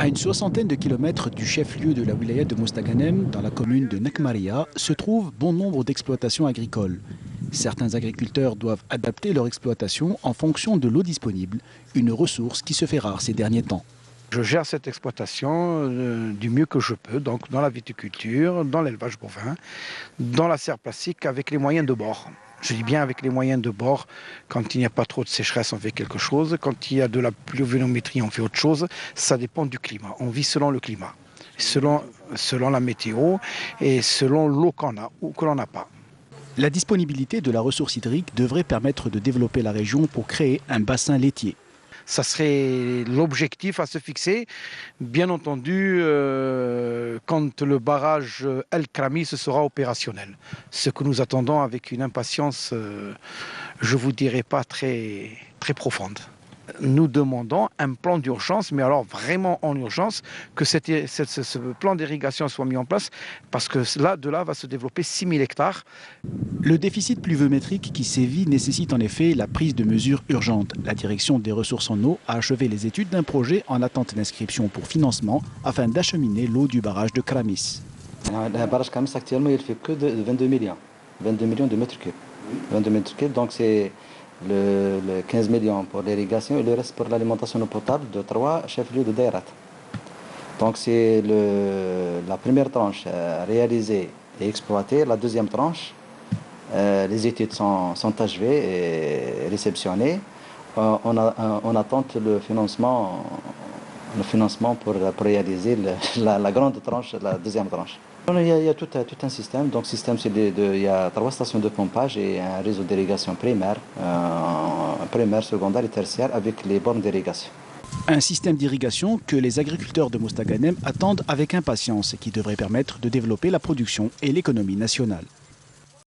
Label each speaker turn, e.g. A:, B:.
A: À une soixantaine de kilomètres du chef-lieu de la wilaya de Mostaganem, dans la commune de Nekmaria, se trouve bon nombre d'exploitations agricoles. Certains agriculteurs doivent adapter leur exploitation en fonction de l'eau disponible, une ressource qui se fait rare ces derniers temps.
B: Je gère cette exploitation du mieux que je peux, donc dans la viticulture, dans l'élevage bovin, dans la serre plastique avec les moyens de bord. Je dis bien avec les moyens de bord. Quand il n'y a pas trop de sécheresse, on fait quelque chose. Quand il y a de la pluviométrie, on fait autre chose. Ça dépend du climat. On vit selon le climat, selon la météo et selon l'eau qu'on a ou que l'on n'a pas.
A: La disponibilité de la ressource hydrique devrait permettre de développer la région pour créer un bassin laitier.
B: Ça serait l'objectif à se fixer, bien entendu, quand le barrage El Krami sera opérationnel. Ce que nous attendons avec une impatience, je ne vous dirais pas très profonde. Nous demandons un plan d'urgence, mais alors vraiment en urgence, que ce plan d'irrigation soit mis en place, parce que de là va se développer 6000 hectares.
A: Le déficit pluviométrique qui sévit nécessite en effet la prise de mesures urgentes. La direction des ressources en eau a achevé les études d'un projet en attente d'inscription pour financement afin d'acheminer l'eau du barrage de Kramis.
C: Le barrage Kramis actuellement il fait que de 22 millions de mètres cubes. 22 mètres cubes, donc c'est le 15 millions pour l'irrigation et le reste pour l'alimentation eau potable de 3 chefs-lieux de Dairat. Donc c'est la première tranche réalisée et exploitée. La deuxième tranche, les études sont achevées et réceptionnées. On attend le financement pour réaliser la grande tranche, la deuxième tranche. Il y a tout un système. Donc, il y a 3 stations de pompage et un réseau d'irrigation primaire, secondaire et tertiaire avec les bornes d'irrigation.
A: Un système d'irrigation que les agriculteurs de Mostaganem attendent avec impatience et qui devrait permettre de développer la production et l'économie nationale.